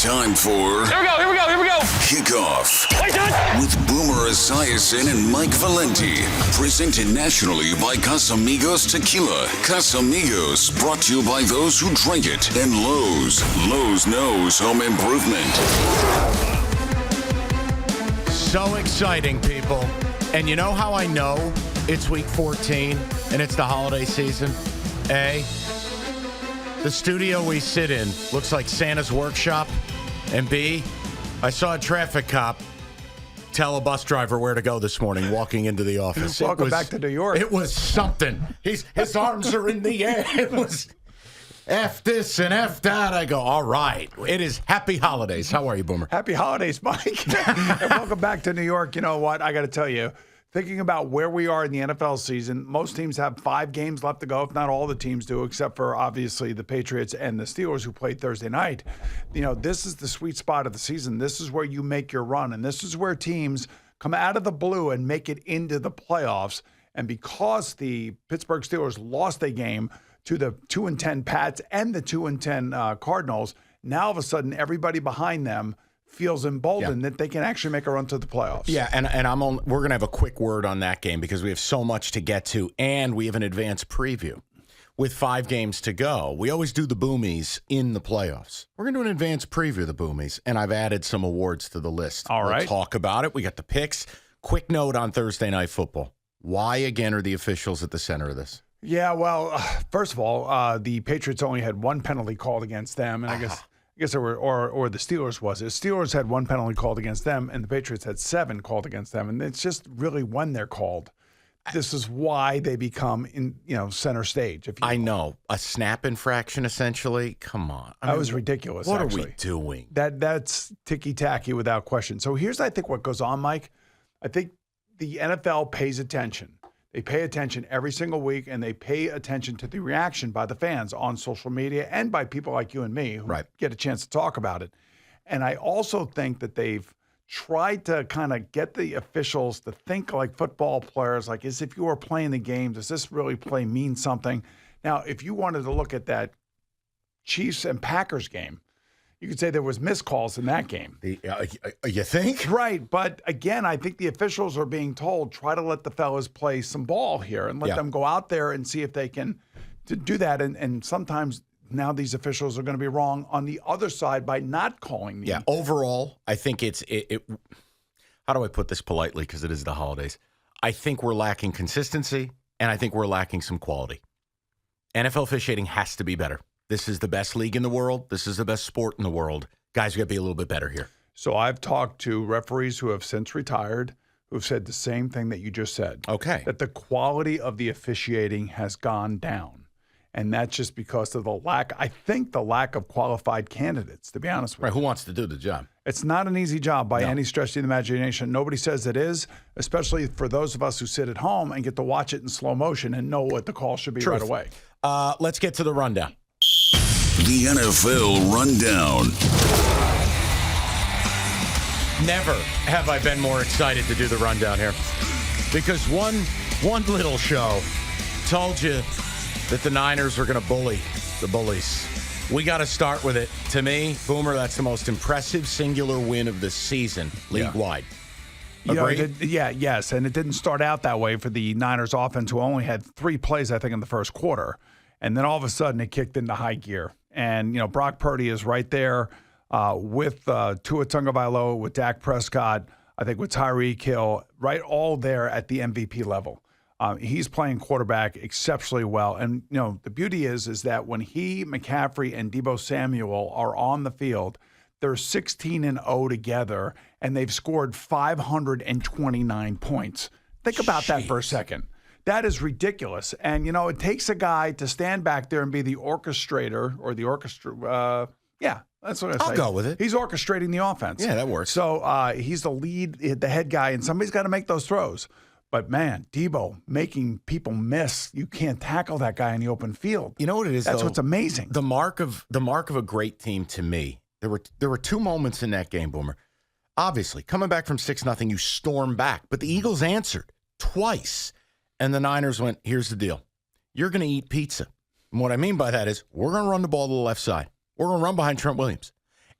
Time for... Here we go. Kickoff. Wait, done. With Boomer Esiason and Mike Valenti. Presented nationally by Casamigos Tequila. Casamigos, brought to you by those who drink it. And Lowe's. Lowe's knows home improvement. So exciting, people. And you know how I know it's week 14 and it's the holiday season? A, the studio we sit in looks like Santa's workshop. And B, I saw a traffic cop tell a bus driver where to go this morning walking into the office. Welcome back to New York. It was something. His arms are in the air. It was F this and F that. I go, all right. It is happy holidays. How are you, Boomer? Happy holidays, Mike. And welcome back to New York. You know what? I got to tell you, thinking about where we are in the NFL season, most teams have 5 games left to go, if not all the teams do, except for obviously the Patriots and the Steelers who played Thursday night. You know, this is the sweet spot of the season. This is where you make your run, and this is where teams come out of the blue and make it into the playoffs. And because the Pittsburgh Steelers lost a game to the 2-10 Pats and the 2-10 Cardinals, now all of a sudden everybody behind them feels emboldened that they can actually make a run to the playoffs. Yeah, and we're going to have a quick word on that game because we have so much to get to, and we have an advanced preview. With 5 games to go, we always do the Boomies in the playoffs. We're going to do an advanced preview of the Boomies, and I've added some awards to the list. All right. We'll talk about it. We got the picks. Quick note on Thursday Night Football. Why, again, are the officials at the center of this? Yeah, well, first of all, the Patriots only had 1 penalty called against them, and I guess there were, or the Steelers was it. Steelers had 1 penalty called against them, and the Patriots had 7 called against them, and it's just really when they're called. This is why they become center stage. If you I know a snap infraction, essentially. Come on, that was ridiculous. What actually. are we doing? That's ticky tacky without question. So here's I think what goes on, Mike. I think the NFL pays attention. They pay attention every single week, and they pay attention to the reaction by the fans on social media and by people like you and me who get a chance to talk about it. And I also think that they've tried to kind of get the officials to think like football players, like as if you were playing the game, does this really play mean something? Now, if you wanted to look at that Chiefs and Packers game, you could say there was missed calls in that game. You think? Right. But again, I think the officials are being told, try to let the fellas play some ball here and let them go out there and see if they can do that. And sometimes now these officials are going to be wrong on the other side by not calling. Yeah. Overall, I think it how do I put this politely? Because it is the holidays. I think we're lacking consistency, and I think we're lacking some quality. NFL officiating has to be better. This is the best league in the world. This is the best sport in the world. Guys, we got to be a little bit better here. So I've talked to referees who have since retired who've said the same thing that you just said. Okay. That the quality of the officiating has gone down. And that's just because of the lack of qualified candidates, to be honest with you. Right. Who wants to do the job? It's not an easy job by any stretch of the imagination. Nobody says it is, especially for those of us who sit at home and get to watch it in slow motion and know what the call should be right away. Let's get to the rundown. The NFL Rundown. Never have I been more excited to do the rundown here. Because one little show told you that the Niners were going to bully the bullies. We got to start with it. To me, Boomer, that's the most impressive singular win of the season, league-wide. Agreed? Yes. And it didn't start out that way for the Niners offense, who only had 3 plays, I think, in the first quarter. And then all of a sudden, it kicked into high gear. And, Brock Purdy is right there with Tua Tagovailoa, with Dak Prescott, I think with Tyreek Hill, right all there at the MVP level. He's playing quarterback exceptionally well. And, the beauty is that when he, McCaffrey, and Deebo Samuel are on the field, they're 16-0 together, and they've scored 529 points. Think about that for a second. That is ridiculous. And, it takes a guy to stand back there and be the orchestrator or the orchestra. That's what I say. I'll go with it. He's orchestrating the offense. Yeah, that works. So he's the lead, the head guy, and somebody's got to make those throws. But, man, Deebo making people miss. You can't tackle that guy in the open field. You know what it is, That's though? what's amazing. The mark of a great team to me, there were 2 moments in that game, Boomer. Obviously, coming back from 6-0, you storm back. But the Eagles answered twice. And the Niners went, here's the deal. You're going to eat pizza. And what I mean by that is we're going to run the ball to the left side. We're going to run behind Trent Williams.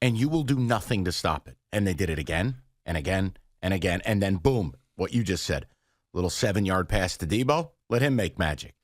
and you will do nothing to stop it. And they did it again and again and again. And then, boom, what you just said, little 7-yard pass to Debo, let him make magic.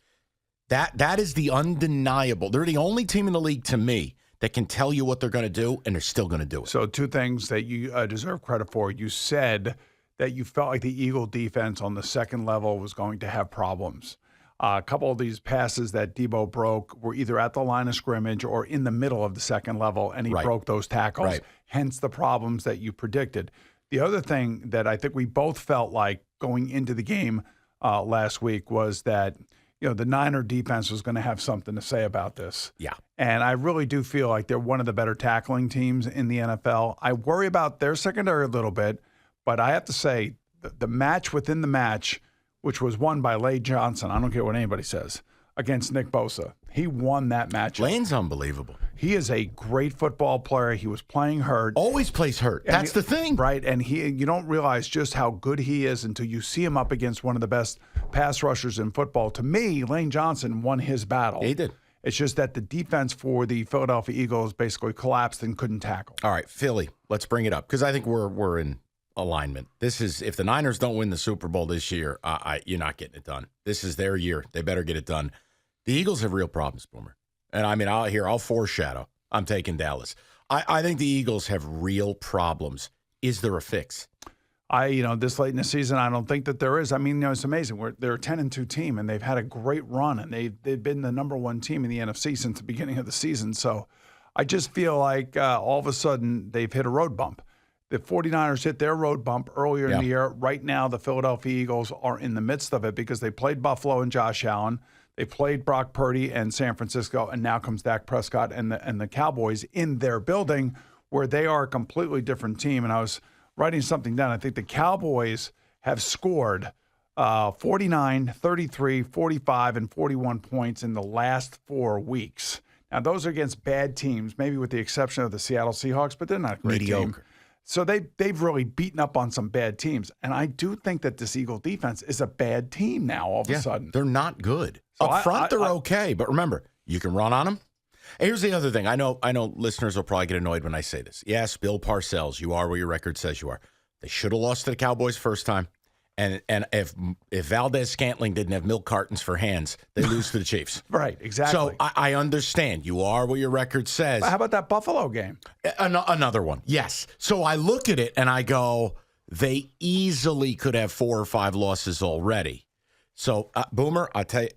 That is the undeniable. They're the only team in the league, to me, that can tell you what they're going to do, and they're still going to do it. So 2 things that you deserve credit for. You said that you felt like the Eagle defense on the second level was going to have problems. A couple of these passes that Debo broke were either at the line of scrimmage or in the middle of the second level, and he broke those tackles, hence the problems that you predicted. The other thing that I think we both felt like going into the game last week was that, the Niner defense was going to have something to say about this. Yeah. And I really do feel like they're one of the better tackling teams in the NFL. I worry about their secondary a little bit, but I have to say the match within the match, which was won by Lane Johnson, I don't care what anybody says, against Nick Bosa. He won that match. Lane's unbelievable. He is a great football player. He was playing hurt. Always plays hurt. That's the thing. Right, and you don't realize just how good he is until you see him up against one of the best pass rushers in football. To me, Lane Johnson won his battle. He did. It's just that the defense for the Philadelphia Eagles basically collapsed and couldn't tackle. All right, Philly, let's bring it up because I think we're in alignment. This is, if the Niners don't win the Super Bowl this year, you're not getting it done. This is their year. They better get it done. The Eagles have real problems, Boomer. And I mean, I'll foreshadow. I'm taking Dallas. I think the Eagles have real problems. Is there a fix? This late in the season, I don't think that there is. I mean, it's amazing. They're a 10-2 team, and they've had a great run, and they've been the number 1 team in the NFC since the beginning of the season. So I just feel like all of a sudden they've hit a road bump. The 49ers hit their road bump earlier in the year. Right now, the Philadelphia Eagles are in the midst of it because they played Buffalo and Josh Allen. They played Brock Purdy and San Francisco, and now comes Dak Prescott and the Cowboys in their building where they are a completely different team. And I was writing something down. I think the Cowboys have scored 49, 33, 45, and 41 points in the last 4 weeks. Now, those are against bad teams, maybe with the exception of the Seattle Seahawks, but they're not a great team. So they've really beaten up on some bad teams. And I do think that this Eagle defense is a bad team now all of a sudden. They're not good. So Up front, they're okay. But remember, you can run on them. Here's the other thing. I know listeners will probably get annoyed when I say this. Yes, Bill Parcells, you are where your record says you are. They should have lost to the Cowboys first time. And if Valdez Scantling didn't have milk cartons for hands, they lose to the Chiefs. Right, exactly. So I understand. You are what your record says. How about that Buffalo game? Another one. Yes. So I look at it and I go, they easily could have 4 or 5 losses already. So, Boomer, I'll tell you,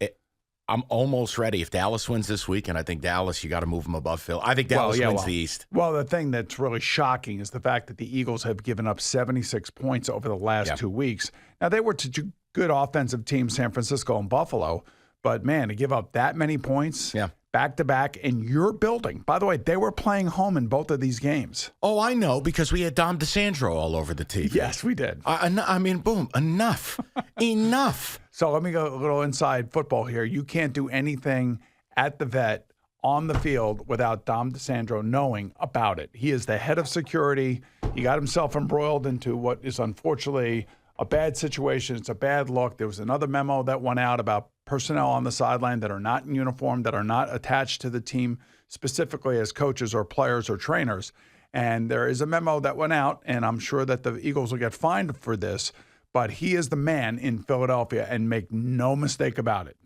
I'm almost ready. If Dallas wins this week, and I think Dallas, you got to move them above Phil. I think Dallas wins the East. Well, the thing that's really shocking is the fact that the Eagles have given up 76 points over the last 2 weeks. Now, they were to 2 good offensive teams, San Francisco and Buffalo. But, man, to give up that many points back-to-back in your building. By the way, they were playing home in both of these games. Oh, I know, because we had Dom Disandro all over the TV. Yes, we did. I mean, boom, enough. Enough. So let me go a little inside football here. You can't do anything at the vet on the field without Dom Disandro knowing about it. He is the head of security. He got himself embroiled into what is unfortunately a bad situation. It's a bad look. There was another memo that went out about personnel on the sideline that are not in uniform, that are not attached to the team specifically as coaches or players or trainers. And there is a memo that went out, and I'm sure that the Eagles will get fined for this. But he is the man in Philadelphia, and make no mistake about it.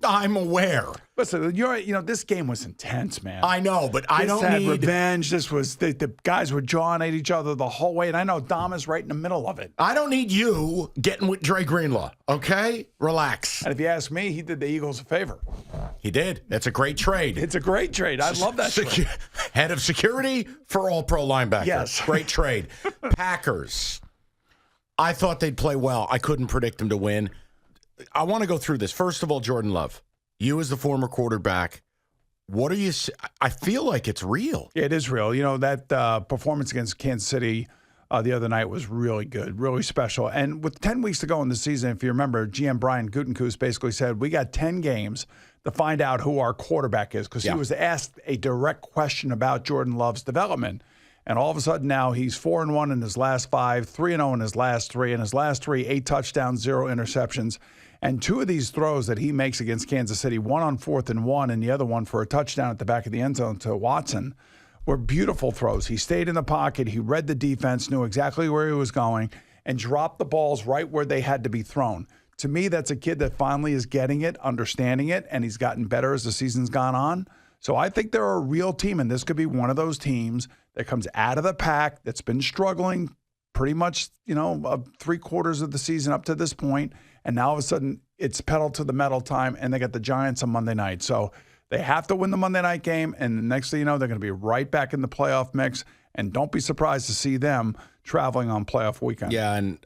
I'm aware. Listen, this game was intense, man. I know, but I don't need revenge. This was the guys were jawing at each other the whole way, and I know Dom is right in the middle of it. I don't need you getting with Dre Greenlaw. Okay, relax. And if you ask me, he did the Eagles a favor. He did. That's a great trade. It's a great trade. I love that trade. Head of security for All-Pro linebacker. Yes, great trade. Packers. I thought they'd play well. I couldn't predict them to win. I want to go through this. First of all, Jordan Love, you as the former quarterback, what are you – I feel like it's real. It is real. That performance against Kansas City the other night was really good, really special. And with 10 weeks to go in the season, if you remember, GM Brian Gutekunst basically said, we got 10 games to find out who our quarterback is, because he was asked a direct question about Jordan Love's development. And all of a sudden now he's 4-1 in his last 5, 3-0 in his last 3. In his last 3, 8 touchdowns, 0 interceptions. And 2 of these throws that he makes against Kansas City, one on 4th and 1 and the other one for a touchdown at the back of the end zone to Watson, were beautiful throws. He stayed in the pocket. He read the defense, knew exactly where he was going, and dropped the balls right where they had to be thrown. To me, that's a kid that finally is getting it, understanding it, and he's gotten better as the season's gone on. So I think they're a real team, and this could be one of those teams that comes out of the pack that's been struggling pretty much, 3/4 of the season up to this point, and now all of a sudden it's pedal to the metal time, and they got the Giants on Monday night. So they have to win the Monday night game, and the next thing you know, they're going to be right back in the playoff mix, and don't be surprised to see them traveling on playoff weekend. Yeah, and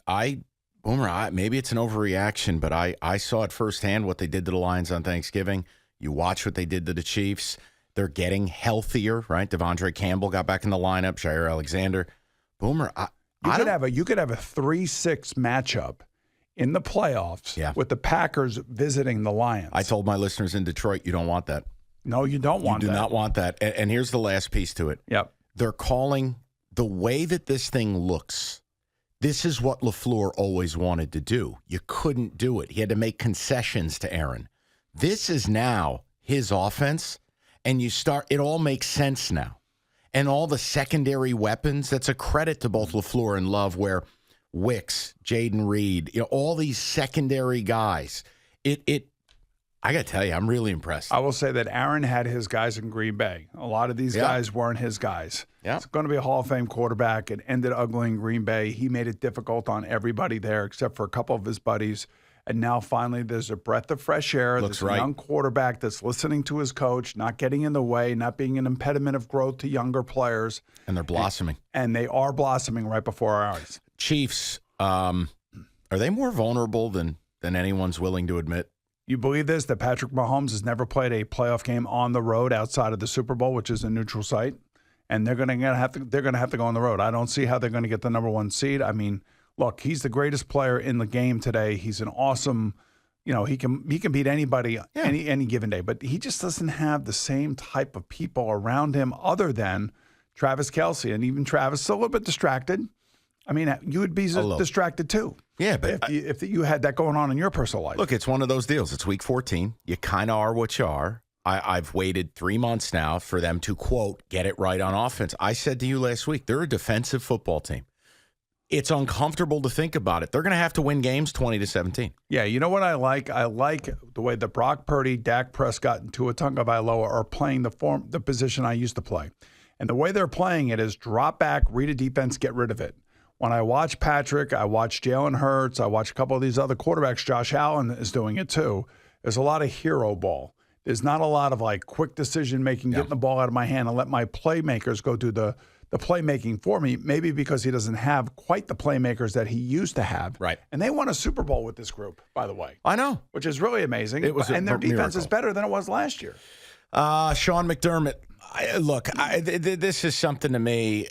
Boomer, maybe it's an overreaction, but I saw it firsthand what they did to the Lions on Thanksgiving. You watch what they did to the Chiefs. They're getting healthier, right? Devondre Campbell got back in the lineup. Jair Alexander. Boomer, you could have a 3-6 matchup in the playoffs with the Packers visiting the Lions. I told my listeners in Detroit, you don't want that. No, you don't want that. You do not want that. And here's the last piece to it. Yep. They're calling the way that this thing looks. This is what LaFleur always wanted to do. You couldn't do it. He had to make concessions to Aaron. This is now his offense, and it all makes sense now. And all the secondary weapons, that's a credit to both LaFleur and Love, where Wicks, Jaden Reed, all these secondary guys. I got to tell you, I'm really impressed. I will say that Aaron had his guys in Green Bay. A lot of these guys weren't his guys. Yeah. It's going to be a Hall of Fame quarterback. It ended ugly in Green Bay. He made it difficult on everybody there except for a couple of his buddies. And now finally there's a breath of fresh air. Looks there's a young quarterback that's listening to his coach, not getting in the way, not being an impediment of growth to younger players. And they're blossoming. And they are blossoming right before our eyes. Chiefs, are they more vulnerable than anyone's willing to admit? You believe this, that Patrick Mahomes has never played a playoff game on the road outside of the Super Bowl, which is a neutral site, and they're going to have to go on the road. I don't see how they're going to get the number one seed. I mean, look, he's the greatest player in the game today. He's an awesome, he can beat anybody any given day, but he just doesn't have the same type of people around him other than Travis Kelce, and even Travis is a little bit distracted. I mean, you would be distracted too. Yeah, but if you had that going on in your personal life. Look, it's one of those deals. It's week 14. You kind of are what you are. I've waited 3 months now for them to, quote, get it right on offense. I said to you last week, they're a defensive football team. It's uncomfortable to think about it. They're going to have to win games 20-17. Yeah, you know what I like? I like the way that Brock Purdy, Dak Prescott, and Tua Tagovailoa are playing the position I used to play. And the way they're playing it is drop back, read a defense, get rid of it. When I watch Patrick, I watch Jalen Hurts, I watch a couple of these other quarterbacks, Josh Allen is doing it too. There's a lot of hero ball. There's not a lot of quick decision making, getting the ball out of my hand and let my playmakers go do the playmaking for me, maybe because he doesn't have quite the playmakers that he used to have. Right. And they won a Super Bowl with this group, by the way. I know. Which is really amazing. And their defense is better than it was last year. Sean McDermott, this is something to me.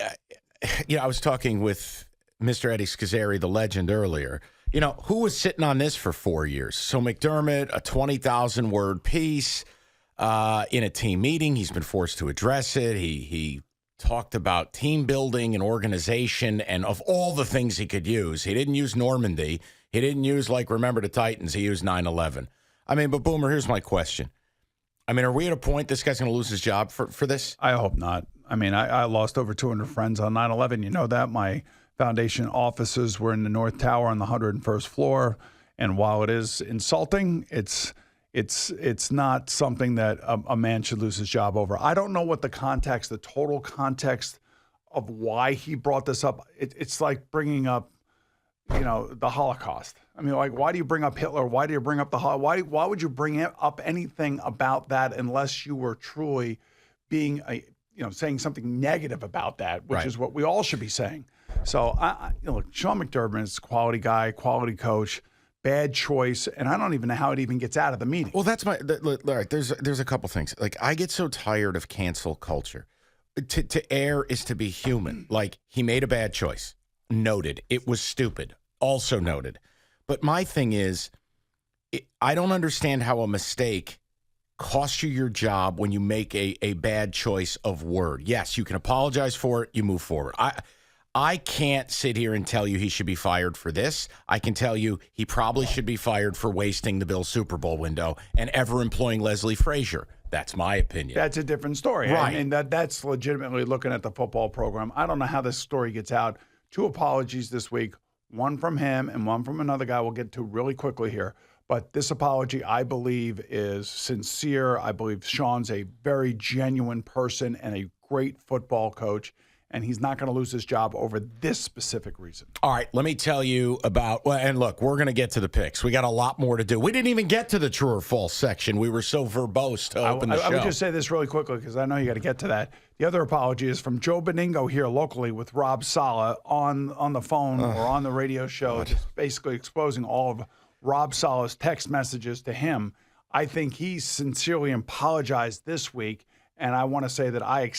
I was talking with Mr. Eddie Scazzeri, the legend, earlier. Who was sitting on this for 4 years? So McDermott, a 20,000-word piece in a team meeting. He's been forced to address it. He talked about team building and organization and of all the things he could use. He didn't use Normandy. He didn't use, Remember the Titans. He used 9/11. But Boomer, here's my question. Are we at a point this guy's going to lose his job for this? I hope not. I lost over 200 friends on 9/11. You know that. My foundation offices were in the North Tower on the 101st floor. And while it is insulting, it's not something that a man should lose his job over. I don't know what the total context of why he brought this up. It's like bringing up, the Holocaust. Why do you bring up Hitler? Why do you bring up the Holocaust? Why would you bring up anything about that unless you were truly being saying something negative about that, which is what we all should be saying. So, look, Sean McDermott is a quality guy, quality coach, bad choice, and I don't even know how it even gets out of the meeting. Well, that's there's a couple things. I get so tired of cancel culture. To err is to be human. He made a bad choice. Noted. It was stupid. Also noted. But my thing is, I don't understand how a mistake costs you your job when you make a bad choice of word. Yes, you can apologize for it. You move forward. I can't sit here and tell you he should be fired for this. I can tell you he probably should be fired for wasting the Bills Super Bowl window and ever employing Leslie Frazier. That's my opinion. That's a different story. Right. I mean, that's legitimately looking at the football program. I don't know how this story gets out. 2 apologies this week, one from him and one from another guy we'll get to really quickly here. But this apology, I believe, is sincere. I believe Sean's a very genuine person and a great football coach, and he's not going to lose his job over this specific reason. All right, let me tell you about, well, and look, we're going to get to the picks. We got a lot more to do. We didn't even get to the true or false section. We were so verbose to open the show. I would just say this really quickly because I know you got to get to that. The other apology is from Joe Beningo here locally with Rob Saleh on the phone or on the radio show, just basically exposing all of Rob Saleh's text messages to him. I think he sincerely apologized this week. And I want to say that I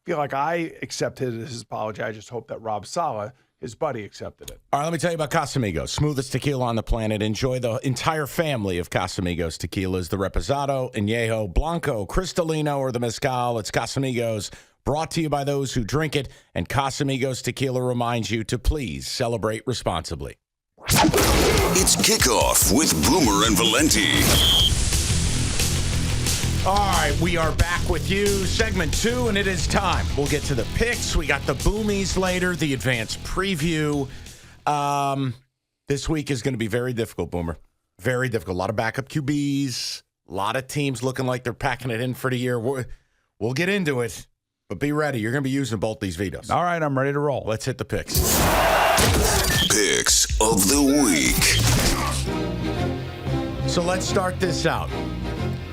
feel like I accepted his apology. I just hope that Rob Saleh, his buddy, accepted it. All right, let me tell you about Casamigos, smoothest tequila on the planet. Enjoy the entire family of Casamigos tequilas, the Reposado, Añejo, Blanco, Cristalino, or the Mezcal. It's Casamigos, brought to you by those who drink it. And Casamigos tequila reminds you to please celebrate responsibly. It's Kickoff with Boomer and Valenti. All right, we are back with you, segment 2, and it is time. We'll get to the picks. We got the Boomies later, the advanced preview. This week is going to be very difficult, Boomer. Very difficult. A lot of backup QBs, a lot of teams looking like they're packing it in for the year. We'll get into it, but be ready. You're going to be using both these vetoes. All right, I'm ready to roll. Let's hit the picks. Picks of the week. So let's start this out.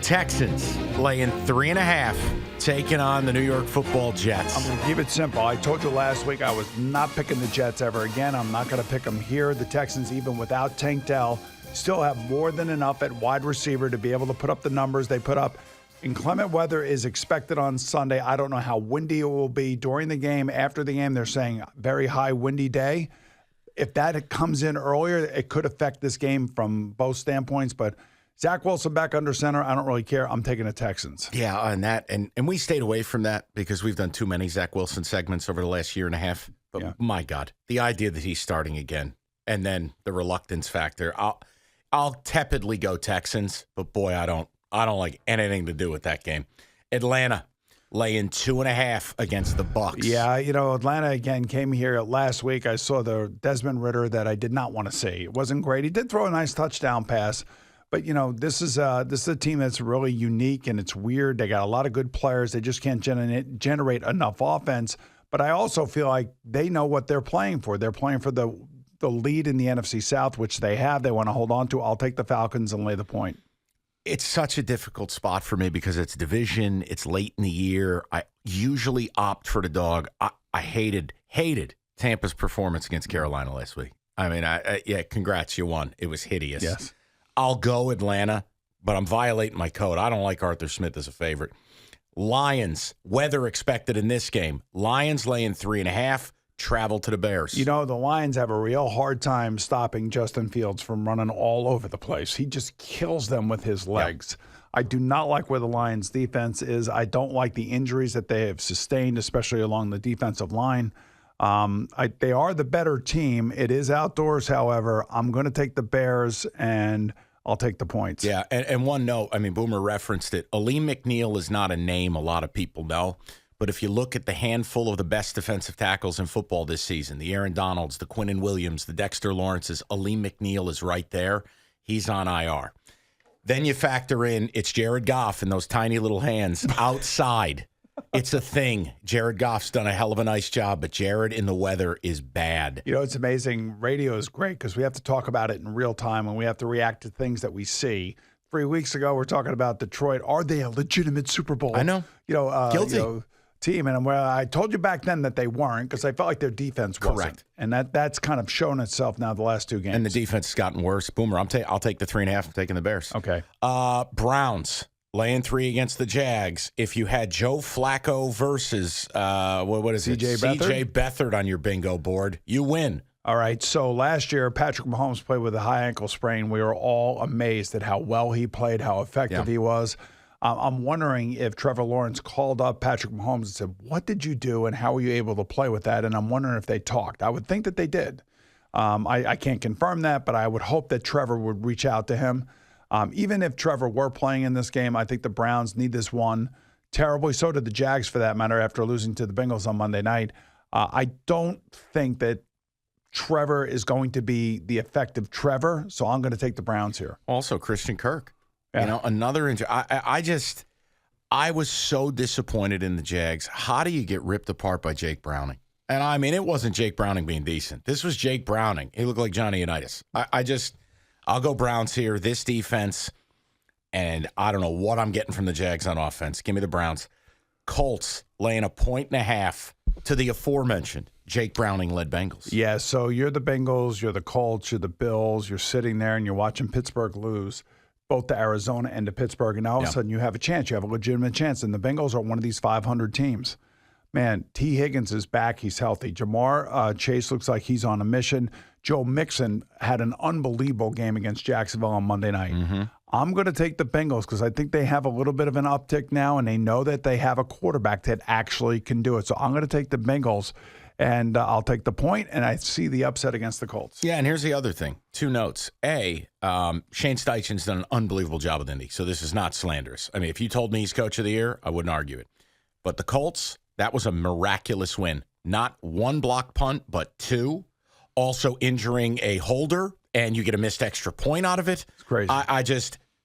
Texans laying 3.5, taking on the New York Football Jets. I'm going to keep it simple. I told you last week I was not picking the Jets ever again. I'm not going to pick them here. The Texans, even without Tank Dell, still have more than enough at wide receiver to be able to put up the numbers they put up. Inclement weather is expected on Sunday. I don't know how windy it will be during the game. After the game, they're saying very high windy day. If that comes in earlier, it could affect this game from both standpoints, but Zach Wilson back under center. I don't really care. I'm taking the Texans. Yeah, on that. And we stayed away from that because we've done too many Zach Wilson segments over the last year and a half. But my God, the idea that he's starting again and then the reluctance factor. I'll tepidly go Texans, but boy, I don't like anything to do with that game. Atlanta laying 2.5 against the Bucks. Yeah, Atlanta again came here last week. I saw the Desmond Ridder that I did not want to see. It wasn't great. He did throw a nice touchdown pass. But, this is a team that's really unique and it's weird. They got a lot of good players. They just can't generate enough offense. But I also feel like they know what they're playing for. They're playing for the lead in the NFC South, which they have. They want to hold on to. I'll take the Falcons and lay the point. It's such a difficult spot for me because it's division. It's late in the year. I usually opt for the dog. I hated Tampa's performance against Carolina last week. I mean, congrats. You won. It was hideous. Yes. I'll go Atlanta, but I'm violating my code. I don't like Arthur Smith as a favorite. Lions, weather expected in this game. Lions laying 3.5, travel to the Bears. The Lions have a real hard time stopping Justin Fields from running all over the place. He just kills them with his legs. Yep. I do not like where the Lions' defense is. I don't like the injuries that they have sustained, especially along the defensive line. They are the better team. It is outdoors, however. I'm going to take the Bears, and I'll take the points. Yeah, and one note, Boomer referenced it. Aleem McNeil is not a name a lot of people know, but if you look at the handful of the best defensive tackles in football this season, the Aaron Donalds, the Quinnen Williams, the Dexter Lawrences, Aleem McNeil is right there. He's on IR. Then you factor in it's Jared Goff and those tiny little hands outside. It's a thing. Jared Goff's done a hell of a nice job, but Jared in the weather is bad. It's amazing. Radio is great because we have to talk about it in real time and we have to react to things that we see. 3 weeks ago, we're talking about Detroit. Are they a legitimate Super Bowl? I know. Guilty. Team. And I told you back then that they weren't because I felt like their defense wasn't. Correct. And that's kind of shown itself now the last 2 games. And the defense has gotten worse. Boomer, I'll take the 3.5. I'm taking the Bears. Okay. Browns. Laying 3 against the Jags. If you had Joe Flacco versus, what is it? CJ Beathard on your bingo board, you win. All right. So last year, Patrick Mahomes played with a high ankle sprain. We were all amazed at how well he played, how effective he was. I'm wondering if Trevor Lawrence called up Patrick Mahomes and said, what did you do and how were you able to play with that? And I'm wondering if they talked. I would think that they did. I can't confirm that, but I would hope that Trevor would reach out to him. Even if Trevor were playing in this game, I think the Browns need this one terribly. So did the Jags, for that matter, after losing to the Bengals on Monday night. I don't think that Trevor is going to be the effective Trevor, so I'm going to take the Browns here. Also, Christian Kirk. Yeah. Another injury. I was so disappointed in the Jags. How do you get ripped apart by Jake Browning? And I mean, it wasn't Jake Browning being decent. This was Jake Browning. He looked like Johnny Unitas. I'll go Browns here. This defense, and I don't know what I'm getting from the Jags on offense. Give me the Browns. Colts laying 1.5 to the aforementioned Jake Browning-led Bengals. Yeah, so you're the Bengals, you're the Colts, you're the Bills. You're sitting there and you're watching Pittsburgh lose, both to Arizona and to Pittsburgh, and now all of a sudden you have a chance. You have a legitimate chance, and the Bengals are one of these 500 teams. Man, T. Higgins is back. He's healthy. Jamar Chase looks like he's on a mission. Joe Mixon had an unbelievable game against Jacksonville on Monday night. Mm-hmm. I'm going to take the Bengals because I think they have a little bit of an uptick now, and they know that they have a quarterback that actually can do it. So I'm going to take the Bengals, and I'll take the point, and I see the upset against the Colts. Yeah, and here's the other thing. 2 notes. A, Shane Steichen's done an unbelievable job with Indy, so this is not slanderous. I mean, if you told me he's coach of the year, I wouldn't argue it. But the Colts, that was a miraculous win. Not 1 block punt, but 2. Also injuring a holder, and you get a missed extra point out of it. It's crazy.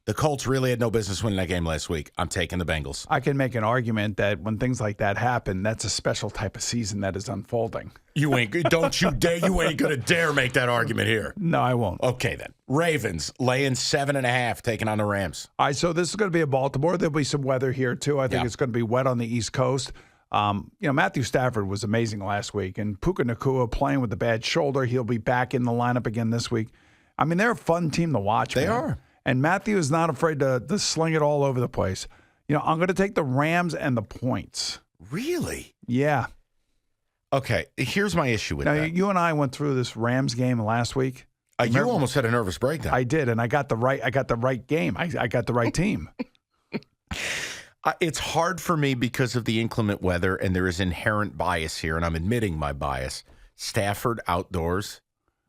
The Colts really had no business winning that game last week. I'm taking the Bengals. I can make an argument that when things like that happen, that's a special type of season that is unfolding. You ain't gonna dare make that argument here. No, I won't. Okay then. Ravens laying 7.5, taking on the Rams. All right, so this is going to be a Baltimore. There'll be some weather here too. I think it's going to be wet on the East Coast. Matthew Stafford was amazing last week, and Puka Nacua playing with a bad shoulder. He'll be back in the lineup again this week. I mean, they're a fun team to watch. They man. are. And Matthew is not afraid to sling it all over the place. I'm going to take the Rams and the points. Really? Yeah. Okay, here's my issue with Now, that. you and I went through this Rams game last week. You almost had a nervous breakdown. I did, and I got the right game. I got the right team. It's hard for me because of the inclement weather, and there is inherent bias here, and I'm admitting my bias. Stafford outdoors,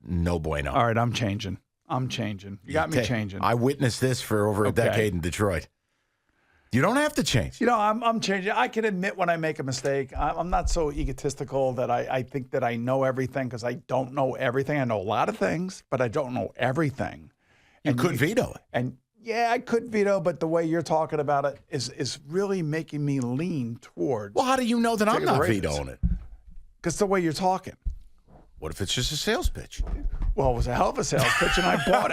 no bueno. All right, I'm changing. You got me changing. I witnessed this for over a decade in Detroit. You don't have to change. I'm changing. I can admit when I make a mistake. I'm not so egotistical that I think that I know everything, because I don't know everything. I know a lot of things, but I don't know everything. You could veto it. And yeah, I could veto, but the way you're talking about it is really making me lean towards. Well, how do you know that I'm not vetoing it? Because the way you're talking. What if it's just a sales pitch? Well, it was a hell of a sales pitch, and I bought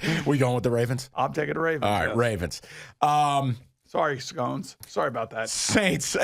it. We going with the Ravens? I'm taking the Ravens. All right, yes. Ravens. Sorry, Scones. Sorry about that. Saints.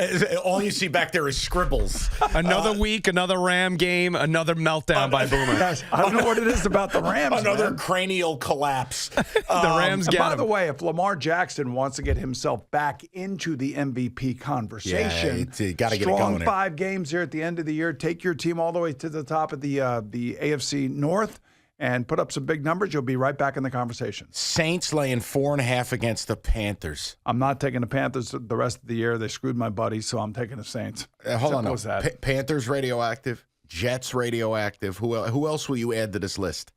All you see back there is scribbles. Another week, another Ram game, another meltdown by Boomer. Yes, I don't know what it is about the Rams. Another cranial collapse. The Rams get By him. the way, if Lamar Jackson wants to get himself back into the MVP conversation, you got to get it strong going. 5 games here at the end of the year. Take your team all the way to the top of the AFC North and put up some big numbers. You'll be right back in the conversation. Saints laying 4.5 against the Panthers. I'm not taking the Panthers the rest of the year. They screwed my buddies, so I'm taking the Saints. Hold on. Simple as that. Panthers radioactive. Jets radioactive. Who else will you add to this list?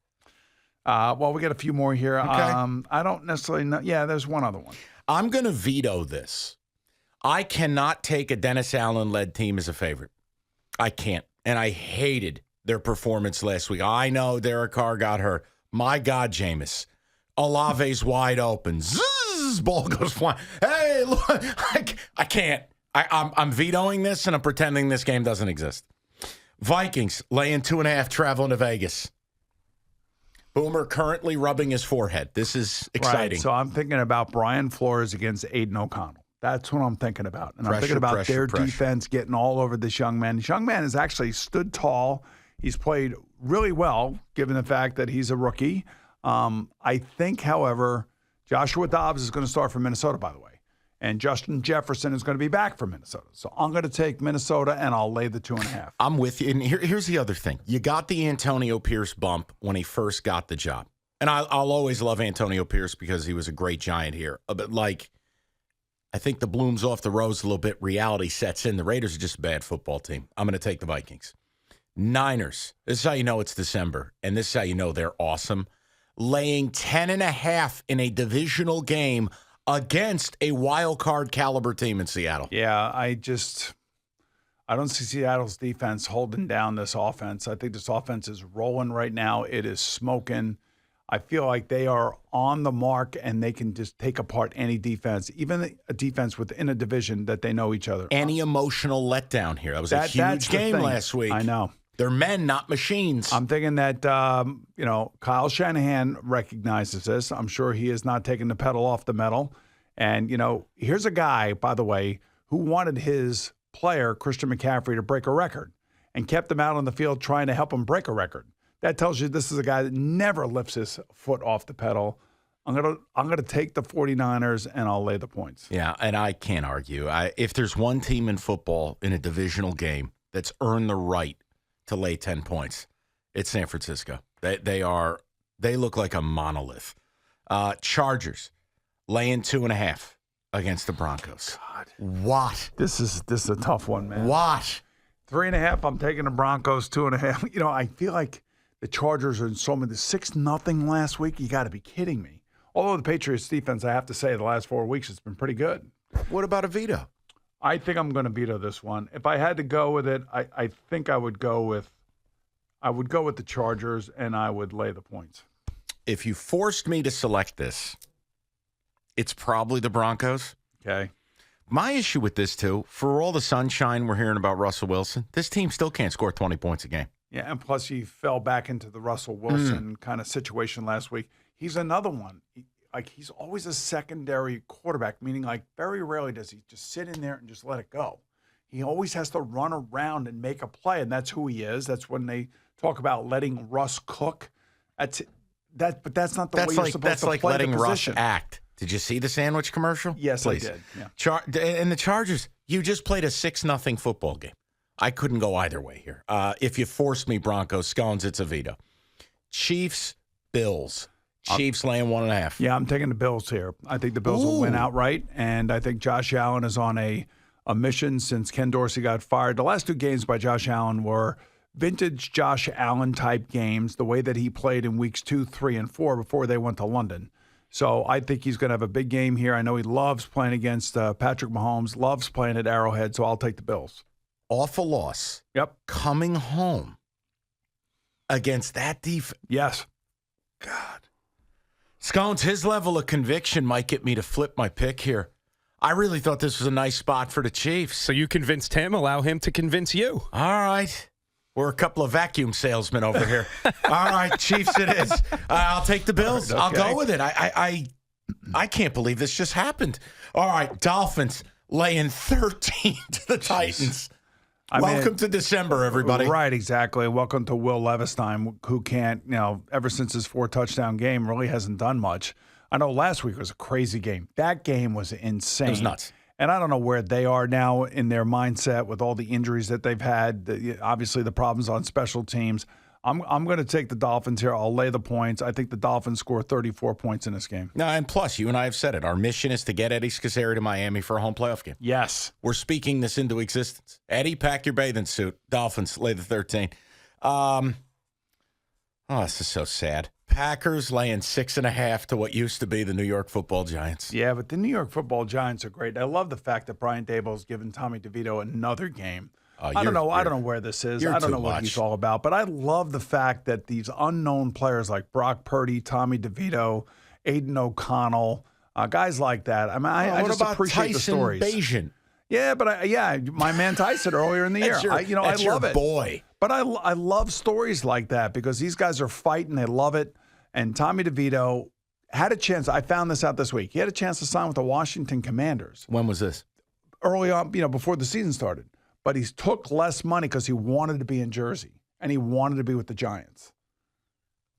Well, we got a few more here. Okay. I don't necessarily know. Yeah, there's one other one. I'm going to veto this. I cannot take a Dennis Allen-led team as a favorite. I can't. And I hated their performance last week. I know Derek Carr got hurt. My God, Jameis. Olave's wide open. Zzz, ball goes flying. Hey, look, I can't. I'm vetoing this, and I'm pretending this game doesn't exist. Vikings laying 2.5, traveling to Vegas. Boomer currently rubbing his forehead. This is exciting. Right, so I'm thinking about Brian Flores against Aiden O'Connell. That's what I'm thinking about. And I'm thinking about their defense getting all over this young man. This young man has actually stood tall. He's played really well, given the fact that he's a rookie. I think, however, Joshua Dobbs is going to start for Minnesota, by the way. And Justin Jefferson is going to be back for Minnesota. So I'm going to take Minnesota, and I'll lay the 2.5. I'm with you. And here's the other thing. You got the Antonio Pierce bump when he first got the job. And I'll always love Antonio Pierce because he was a great Giant here. But, I think the bloom's off the rose a little bit. Reality sets in. The Raiders are just a bad football team. I'm going to take the Vikings. Niners. This is how you know it's December, and this is how you know they're awesome. laying 10.5 in a divisional game against a wild card caliber team in Seattle. Yeah, I don't see Seattle's defense holding down this offense. I think this offense is rolling right now. It is smoking. I feel like they are on the mark, and they can just take apart any defense, even a defense within a division that they know each other. Any emotional letdown here. That was a huge game last week. I know. They're men, not machines. I'm thinking that, Kyle Shanahan recognizes this. I'm sure he is not taking the pedal off the metal. And, here's a guy, by the way, who wanted his player, Christian McCaffrey, to break a record and kept him out on the field trying to help him break a record. That tells you this is a guy that never lifts his foot off the pedal. I'm gonna take the 49ers, and I'll lay the points. Yeah, and I can't argue. If there's one team in football in a divisional game that's earned the right to lay 10 points, it's San Francisco. They look like a monolith. Chargers laying 2.5 against the Broncos. God, what? This is a tough one, man. What? 3.5. I'm taking the Broncos. 2.5. I feel like the Chargers are in so many. 6-0 last week. You got to be kidding me. Although the Patriots defense, I have to say, the last 4 weeks it's been pretty good. What about a veto? I think I'm going to veto this one. If I had to go with it, I think I would go with the Chargers, and I would lay the points. If you forced me to select this, it's probably the Broncos. Okay. My issue with this, too, for all the sunshine we're hearing about Russell Wilson, this team still can't score 20 points a game. Yeah, and plus he fell back into the Russell Wilson kind of situation last week. He's another one. He's always a secondary quarterback, meaning very rarely does he just sit in there and just let it go. He always has to run around and make a play, and that's who he is. That's when they talk about letting Russ cook. But that's not the way you're supposed to play the position. That's like letting Russ act. Did you see the sandwich commercial? Yes, Please. I did. Yeah. And the Chargers, you just played a 6-0 football game. I couldn't go either way here. If you forced me, Broncos, Scones, it's a veto. Chiefs, Bills. Chiefs laying 1.5. Yeah, I'm taking the Bills here. I think the Bills will win outright, and I think Josh Allen is on a mission since Ken Dorsey got fired. The last 2 games by Josh Allen were vintage Josh Allen type games, the way that he played in weeks 2, 3, and 4 before they went to London. So I think he's going to have a big game here. I know he loves playing against Patrick Mahomes, loves playing at Arrowhead, so I'll take the Bills. Off a loss. Yep. Coming home against that defense. Yes. God. Scones, his level of conviction might get me to flip my pick here. I really thought this was a nice spot for the Chiefs. So you convinced him, allow him to convince you. All right. We're a couple of vacuum salesmen over here. All right, Chiefs it is. I'll take the Bills. Okay. I'll go with it. I can't believe this just happened. All right, Dolphins laying 13 to the Titans. Welcome to December, everybody. Right, exactly. Welcome to Will Levis-time, who can't, ever since his 4-touchdown game, really hasn't done much. I know last week was a crazy game. That game was insane. It was nuts. And I don't know where they are now in their mindset with all the injuries that they've had, obviously the problems on special teams. I'm going to take the Dolphins here. I'll lay the points. I think the Dolphins score 34 points in this game. No, and plus, you and I have said it. Our mission is to get Eddie Scazzeri to Miami for a home playoff game. Yes. We're speaking this into existence. Eddie, pack your bathing suit. Dolphins, lay the 13. This is so sad. Packers laying 6.5 to what used to be the New York Football Giants. Yeah, but the New York Football Giants are great. I love the fact that Brian Daboll's given Tommy DeVito another game. I don't know where this is. I don't know what he's all about. But I love the fact that these unknown players like Brock Purdy, Tommy DeVito, Aiden O'Connell, guys like that. I mean, I just appreciate the stories. Bayesian? Yeah, but my man Tyson earlier in the year. I love it. Boy. But I love stories like that because these guys are fighting. They love it. And Tommy DeVito had a chance. I found this out this week. He had a chance to sign with the Washington Commanders. When was this? Early on, before the season started. But he took less money because he wanted to be in Jersey and he wanted to be with the Giants.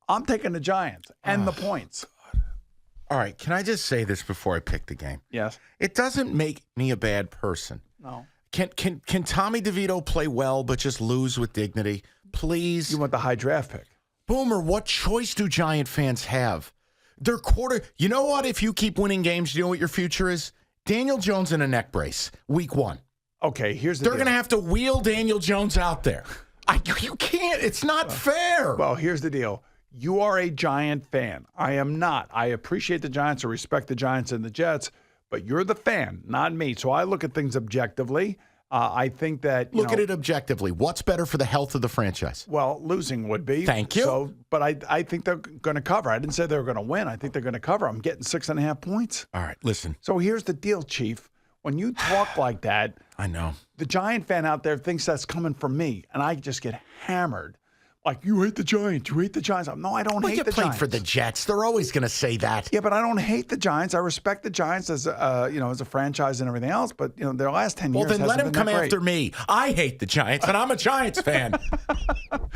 I'm taking the Giants and the points. God. All right, can I just say this before I pick the game? Yes. It doesn't make me a bad person. No. Can Tommy DeVito play well but just lose with dignity? Please. You want the high draft pick. Boomer, what choice do Giant fans have? Their quarter. You know what? If you keep winning games, you know what your future is? Daniel Jones in a neck brace, week 1. Okay, here's the They're deal. going to have to wheel Daniel Jones out there. You can't. It's not fair. Well, here's the deal. You are a Giant fan. I am not. I appreciate the Giants. I respect the Giants and the Jets, but you're the fan, not me. So I look at things objectively. I think that Look at it objectively. What's better for the health of the franchise? Well, losing would be. Thank you. So, but I think they're going to cover. I didn't say they were going to win. I think they're going to cover. I'm getting 6.5 points. All right, listen. So here's the deal, Chief. When you talk like that, I know the Giant fan out there thinks that's coming from me, and I just get hammered. Like, you hate the Giants. You hate the Giants. No, I don't hate the Giants. You played for the Jets. They're always going to say that. Yeah, but I don't hate the Giants. I respect the Giants as as a franchise and everything else. But their last 10 years. Well, then let him come after me. I hate the Giants, and I'm a Giants fan.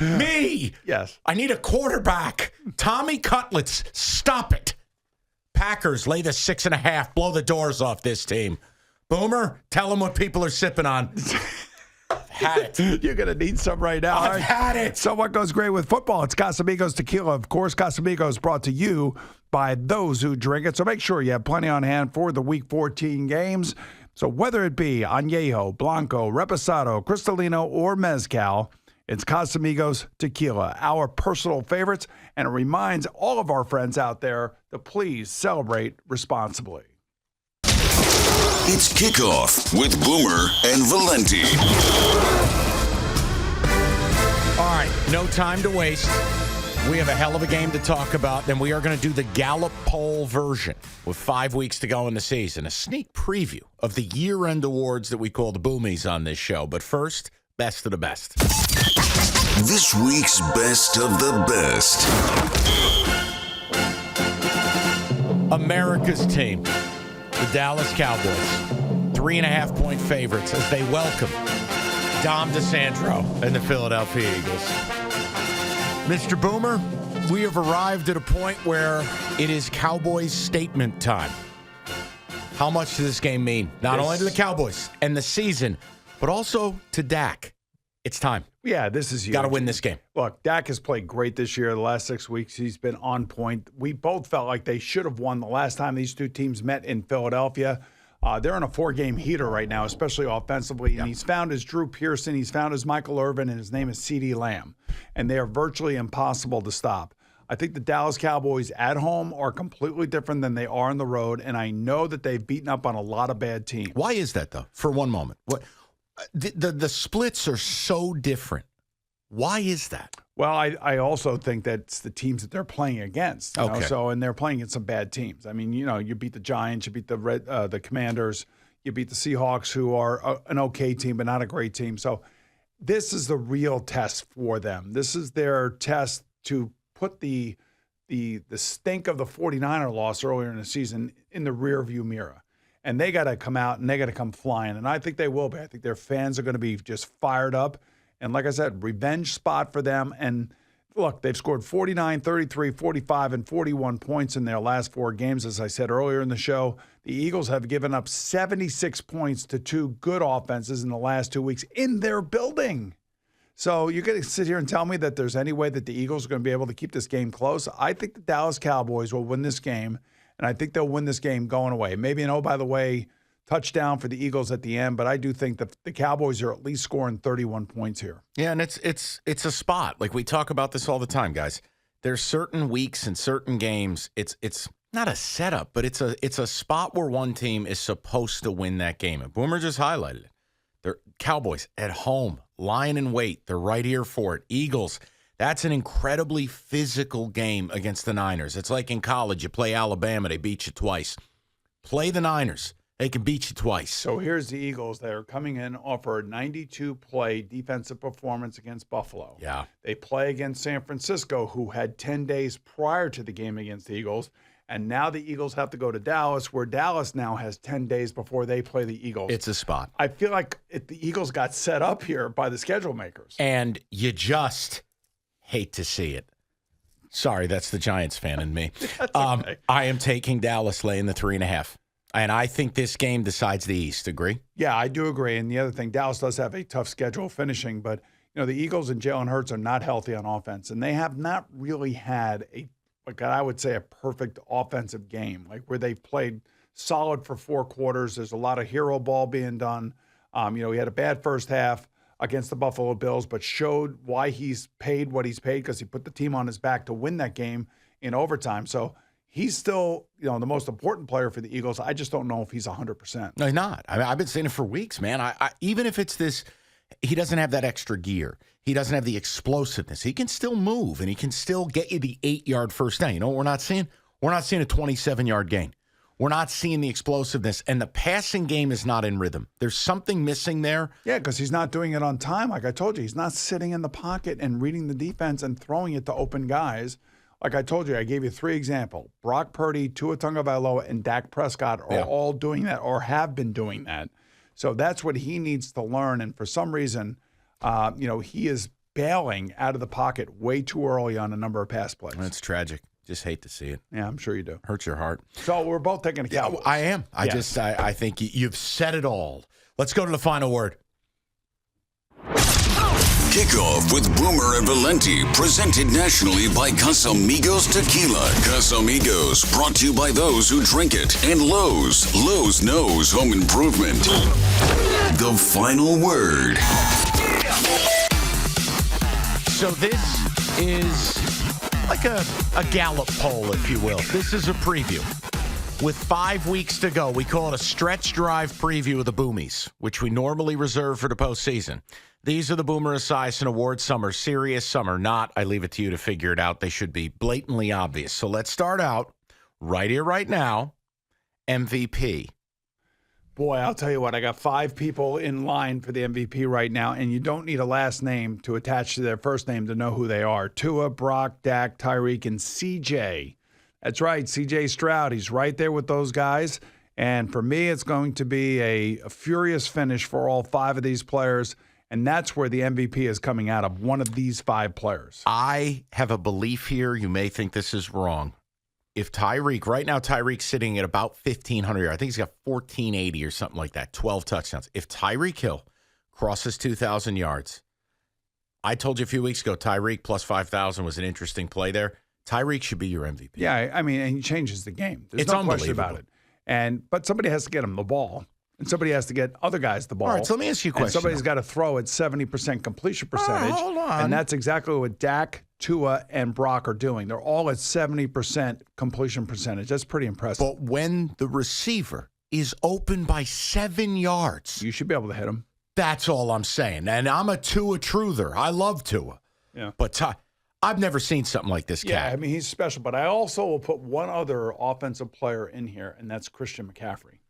Me. Yes. I need a quarterback. Tommy Cutlets. Stop it. Packers lay the 6.5. Blow the doors off this team. Boomer, tell them what people are sipping on. Had it. You're going to need some right now. I've had it. So what goes great with football? It's Casamigos Tequila. Of course, Casamigos brought to you by those who drink it. So make sure you have plenty on hand for the Week 14 games. So whether it be Añejo, Blanco, Reposado, Cristalino, or Mezcal, it's Casamigos Tequila, our personal favorites. And it reminds all of our friends out there to please celebrate responsibly. It's Kickoff with Boomer and Valenti. All right, no time to waste. We have a hell of a game to talk about, and we are going to do the Gallup poll version with 5 weeks to go in the season. A sneak preview of the year-end awards that we call the Boomies on this show. But first, best of the best. This week's best of the best. America's team, the Dallas Cowboys, 3.5-point favorites as they welcome Dom Disandro and the Philadelphia Eagles. Mr. Boomer, we have arrived at a point where it is Cowboys statement time. How much does this game mean? Not only to the Cowboys and the season, but also to Dak. It's time. Yeah, this is huge. Got to win this game. Look, Dak has played great this year. The last 6 weeks, he's been on point. We both felt like they should have won the last time these two teams met in Philadelphia. They're in a 4-game heater right now, especially offensively. And he's found his Drew Pearson, he's found his Michael Irvin, and his name is CeeDee Lamb. And they are virtually impossible to stop. I think the Dallas Cowboys at home are completely different than they are on the road. And I know that they've beaten up on a lot of bad teams. Why is that, though? For one moment. What the splits are so different. Why is that? Well, I also think that's the teams that they're playing against. You know? Okay. So, and they're playing against some bad teams. I mean, you beat the Giants, you beat the Commanders, you beat the Seahawks, who are an okay team but not a great team. So, this is the real test for them. This is their test to put the stink of the 49er loss earlier in the season in the rearview mirror. And they got to come out and they got to come flying. And I think they will be. I think their fans are going to be just fired up. And like I said, revenge spot for them. And look, they've scored 49, 33, 45, and 41 points in their last 4 games. As I said earlier in the show, the Eagles have given up 76 points to 2 good offenses in the last 2 weeks in their building. So you're going to sit here and tell me that there's any way that the Eagles are going to be able to keep this game close? I think the Dallas Cowboys will win this game, and I think they'll win this game going away. Maybe an, oh, by the way, touchdown for the Eagles at the end, but I do think that the Cowboys are at least scoring 31 points here. Yeah, and it's a spot. Like we talk about this all the time, guys. There's certain weeks and certain games. It's not a setup, but it's a spot where one team is supposed to win that game. And Boomer just highlighted it. They're Cowboys at home, lying in wait. They're right here for it. Eagles, that's an incredibly physical game against the Niners. It's like in college, you play Alabama, they beat you twice. Play the Niners. They can beat you twice. So here's the Eagles. They're coming in off a 92-play defensive performance against Buffalo. Yeah. They play against San Francisco, who had 10 days prior to the game against the Eagles. And now the Eagles have to go to Dallas, where Dallas now has 10 days before they play the Eagles. It's a spot. I feel like the Eagles got set up here by the schedule makers. And you just hate to see it. Sorry, that's the Giants fan in me. Okay. I am taking Dallas laying the 3.5. And I think this game decides the East. Agree? Yeah, I do agree. And the other thing, Dallas does have a tough schedule finishing, but the Eagles and Jalen Hurts are not healthy on offense, and they have not really had I would say a perfect offensive game, like where they've played solid for 4 quarters. There's a lot of hero ball being done. We had a bad first half. against the Buffalo Bills, but showed why he's paid what he's paid because he put the team on his back to win that game in overtime. So he's still, the most important player for the Eagles. I just don't know if he's 100%. No, he's not. I mean, I've been saying it for weeks, man. I even if it's this, he doesn't have that extra gear. He doesn't have the explosiveness. He can still move, and he can still get you the 8-yard first down. You know what we're not seeing? We're not seeing a 27-yard gain. We're not seeing the explosiveness, and the passing game is not in rhythm. There's something missing there. Yeah, because he's not doing it on time. Like I told you, he's not sitting in the pocket and reading the defense and throwing it to open guys. Like I told you, I gave you 3 examples. Brock Purdy, Tua Tagovailoa, and Dak Prescott are all doing that or have been doing that. So that's what he needs to learn. And for some reason, he is bailing out of the pocket way too early on a number of pass plays. That's tragic. Just hate to see it. Yeah, I'm sure you do. Hurts your heart. So we're both taking a Cowboys. I am. I think you've said it all. Let's go to the final word. Kickoff with Boomer and Valenti, presented nationally by Casamigos Tequila. Casamigos, brought to you by those who drink it. And Lowe's. Lowe's knows home improvement. The final word. So this is like a Gallup poll, if you will. This is a preview. With 5 weeks to go, we call it a stretch drive preview of the Boomies, which we normally reserve for the postseason. These are the Boomer Esiason Awards. Some are serious, some are not. I leave it to you to figure it out. They should be blatantly obvious. So let's start out right here, right now. MVP. Boy, I'll tell you what, I got 5 people in line for the MVP right now, and you don't need a last name to attach to their first name to know who they are. Tua, Brock, Dak, Tyreek, and CJ. That's right, CJ Stroud. He's right there with those guys. And for me, it's going to be a furious finish for all 5 of these players. And that's where the MVP is coming out of, one of these 5 players. I have a belief here. You may think this is wrong. If Tyreek, right now Tyreek's sitting at about 1,500 yards. I think he's got 1,480 or something like that, 12 touchdowns. If Tyreek Hill crosses 2,000 yards, I told you a few weeks ago, Tyreek plus 5,000 was an interesting play there. Tyreek should be your MVP. Yeah, I mean, and he changes the game. There's It's no question unbelievable. about it. But somebody has to get him the ball. And somebody has to get other guys the ball. All right, so let me ask you a question. And somebody's got to throw at 70% completion percentage. Hold on. And that's exactly what Dak, Tua, and Brock are doing. They're all at 70% completion percentage. That's pretty impressive. But when the receiver is open by 7 yards, You should be able to hit him. that's all I'm saying. And I'm a Tua truther. I love Tua. Yeah. But I've never seen something like this Yeah, cat. I mean, he's special. But I also will put one other offensive player in here, and that's Christian McCaffrey.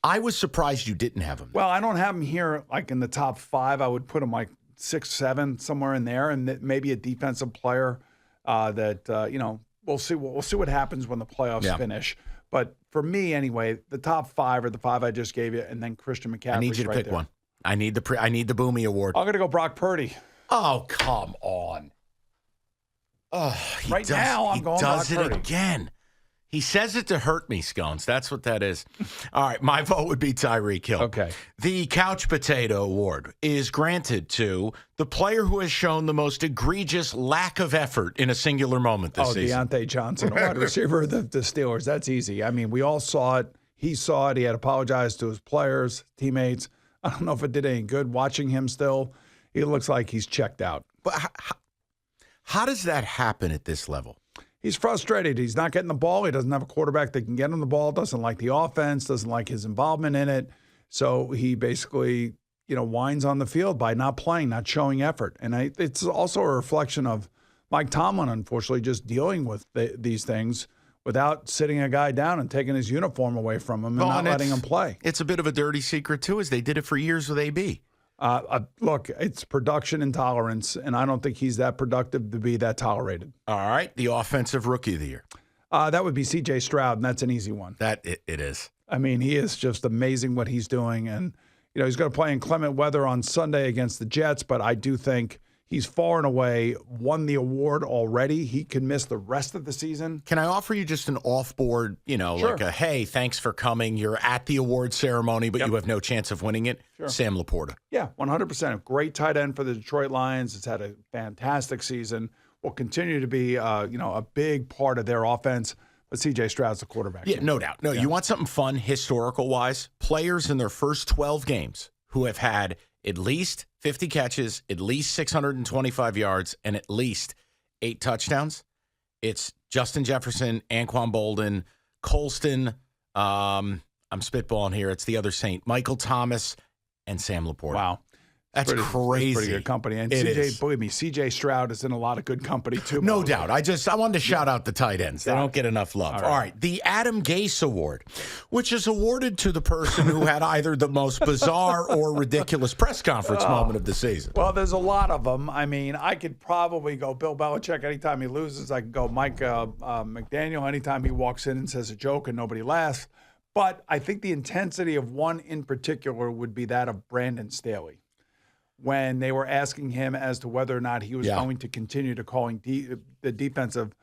I was surprised you didn't have him. Well, I don't have him here like in the top 5. I would put him like 6, 7, somewhere in there, and maybe a defensive player we'll see. We'll see what happens when the playoffs finish. But for me, anyway, the top 5 are the 5 I just gave you, and then Christian McCaffrey. I need you to pick one. I need the Boomy Award. I'm going to go Brock Purdy. Oh, come on. Oh, he I'm going does Brock it Purdy. again. He says it to hurt me, Scones. That's what that is. All right, my vote would be Tyreek Hill. Okay. The Couch Potato Award is granted to the player who has shown the most egregious lack of effort in a singular moment this season. Deontay Johnson, a wide receiver of the Steelers. That's easy. I mean, we all saw it. He saw it. He had apologized to his players, teammates. I don't know if it did any good watching him still. He looks like he's checked out. But how does that happen at this level? He's frustrated. He's not getting the ball. He doesn't have a quarterback that can get him the ball, doesn't like the offense, doesn't like his involvement in it. So he basically, whines on the field by not playing, not showing effort. And it's also a reflection of Mike Tomlin, unfortunately, just dealing with these things without sitting a guy down and taking his uniform away from him and not letting him play. It's a bit of a dirty secret, too, as they did it for years with AB. Look, it's production intolerance, and I don't think he's that productive to be that tolerated. All right, the Offensive Rookie of the Year. That would be C.J. Stroud, and that's an easy one. It is. I mean, he is just amazing what he's doing, and he's going to play in clement weather on Sunday against the Jets, but I do think he's far and away won the award already. He can miss the rest of the season. Can I offer you just an off-board, Sure. like a, hey, thanks for coming. You're at the award ceremony, but Yep. you have no chance of winning it? Sure. Sam Laporta. Yeah, 100%. A great tight end for the Detroit Lions. It's had a fantastic season. Will continue to be, a big part of their offense. But C.J. Stroud's the quarterback. Yeah, no doubt. No, you want something fun, historical-wise? Players in their first 12 games who have had at least 50 catches, at least 625 yards, and at least 8 touchdowns. It's Justin Jefferson, Anquan Bolden, Colston. I'm spitballing here. It's the other Saint, Michael Thomas, and Sam Laporta. Wow. That's crazy. That's pretty good company. And believe me, CJ Stroud is in a lot of good company too. No doubt. I wanted to shout out the tight ends. They don't get enough love. All right. The Adam Gase Award, which is awarded to the person who had either the most bizarre or ridiculous press conference moment of the season. Well, there's a lot of them. I mean, I could probably go Bill Belichick anytime he loses. I could go Mike McDaniel anytime he walks in and says a joke and nobody laughs. But I think the intensity of one in particular would be that of Brandon Staley, when they were asking him as to whether or not he was going to continue to calling the defensive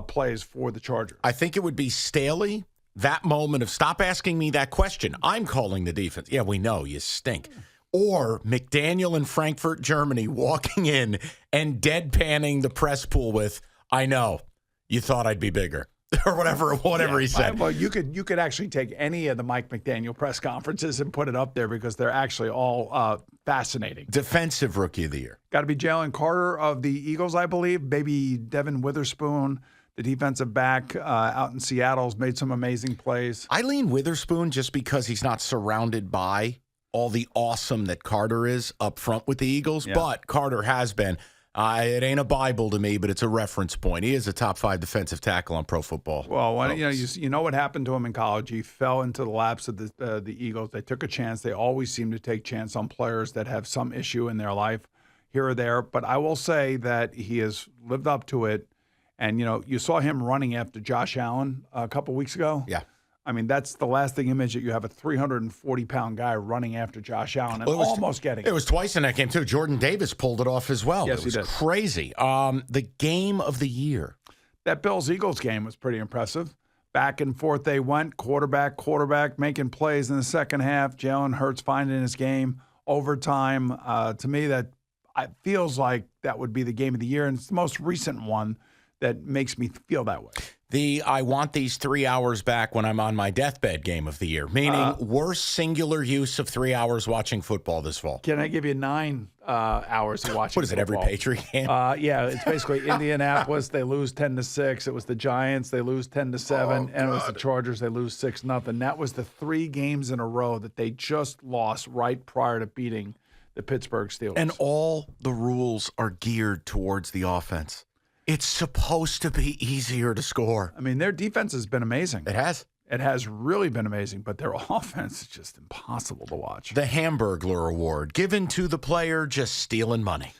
plays for the Chargers. I think it would be Staley, that moment of stop asking me that question. I'm calling the defense. Yeah, we know you stink. Or McDaniel in Frankfurt, Germany, walking in and deadpanning the press pool with, I know, you thought I'd be bigger. Or whatever he said. Well, you could actually take any of the Mike McDaniel press conferences and put it up there because they're actually all fascinating. Defensive Rookie of the Year. Got to be Jalen Carter of the Eagles, I believe. Maybe Devin Witherspoon, the defensive back out in Seattle, has made some amazing plays. I lean Witherspoon just because he's not surrounded by all the awesome that Carter is up front with the Eagles, but Carter has been. It ain't a Bible to me, but it's a reference point. He is a top 5 defensive tackle on Pro Football. Well, you know what happened to him in college. He fell into the laps of the Eagles. They took a chance. They always seem to take chance on players that have some issue in their life here or there. But I will say that he has lived up to it. And, you saw him running after Josh Allen a couple weeks ago. Yeah. I mean, that's the lasting image that you have a 340-pound guy running after Josh Allen and almost getting it. It was twice in that game, too. Jordan Davis pulled it off as well. Yes, it was he did. Crazy. The game of the year. That Bills-Eagles game was pretty impressive. Back and forth they went, quarterback, making plays in the second half. Jalen Hurts finding his game. Overtime. To me, that feels like that would be the game of the year, and it's the most recent one that makes me feel that way. I want these 3 hours back when I'm on my deathbed game of the year, meaning worst singular use of 3 hours watching football this fall. Can I give you 9 hours of watching What is it, football? every Patriot game? Yeah, it's basically Indianapolis, they lose 10-6. It was the Giants, they lose 10-7. And it was the Chargers, they lose 6-0. That was the 3 games in a row that they just lost right prior to beating the Pittsburgh Steelers. And all the rules are geared towards the offense. It's supposed to be easier to score. I mean, their defense has been amazing. It has. It has really been amazing, but their offense is just impossible to watch. The Hamburglar Award, given to the player just stealing money.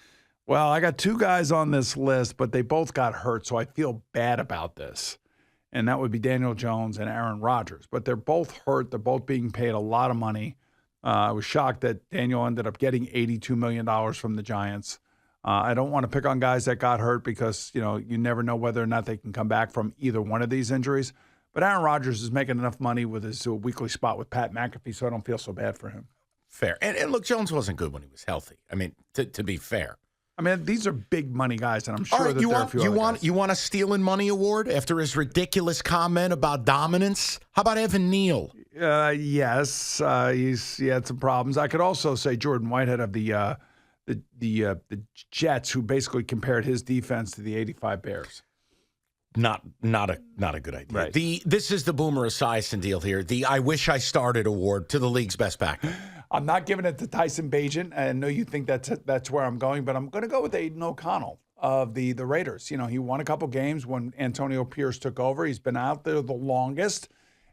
Well, I got 2 guys on this list, but they both got hurt, so I feel bad about this. And that would be Daniel Jones and Aaron Rodgers. But they're both hurt. They're both being paid a lot of money. I was shocked that Daniel ended up getting $82 million from the Giants. I don't want to pick on guys that got hurt because, you never know whether or not they can come back from either one of these injuries. But Aaron Rodgers is making enough money with his weekly spot with Pat McAfee, so I don't feel so bad for him. Fair. And look, Jones wasn't good when he was healthy. I mean, to be fair. I mean, these are big money guys, and I'm sure that there are a few other guys. You want a stealing money award after his ridiculous comment about dominance? How about Evan Neal? Yes, he had some problems. I could also say Jordan Whitehead of the Jets, who basically compared his defense to the '85 Bears. Not a good idea. Right. This is the Boomer Esiason deal here. The I wish I started award to the league's best back. I'm not giving it to Tyson Bagent. I know you think that's where I'm going, but I'm going to go with Aiden O'Connell of the Raiders. He won a couple games when Antonio Pierce took over. He's been out there the longest,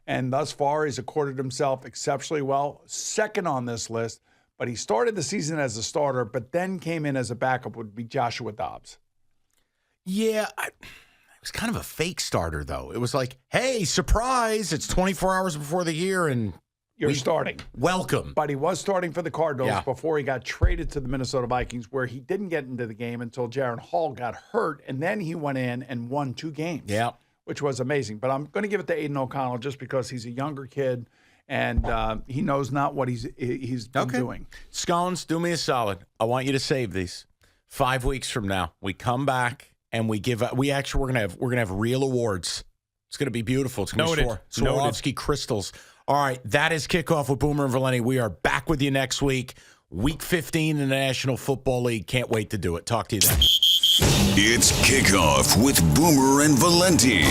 and thus far he's accorded himself exceptionally well. Second on this list. But he started the season as a starter, but then came in as a backup, would be Joshua Dobbs. Yeah, it was kind of a fake starter, though. It was like, hey, surprise, it's 24 hours before the year, and you're starting. Welcome. But he was starting for the Cardinals before he got traded to the Minnesota Vikings, where he didn't get into the game until Jaron Hall got hurt, and then he went in and won 2 games, which was amazing. But I'm going to give it to Aiden O'Connell just because he's a younger kid, and he knows not what he's been doing. Scones, do me a solid. I want you to save these. 5 weeks from now, we come back and we're gonna have real awards. It's gonna be beautiful. It's gonna be Swarovski crystals. All right, that is Kickoff with Boomer and Valenti. We are back with you next week. Week 15 in the National Football League. Can't wait to do it. Talk to you then. It's Kickoff with Boomer and Valenti.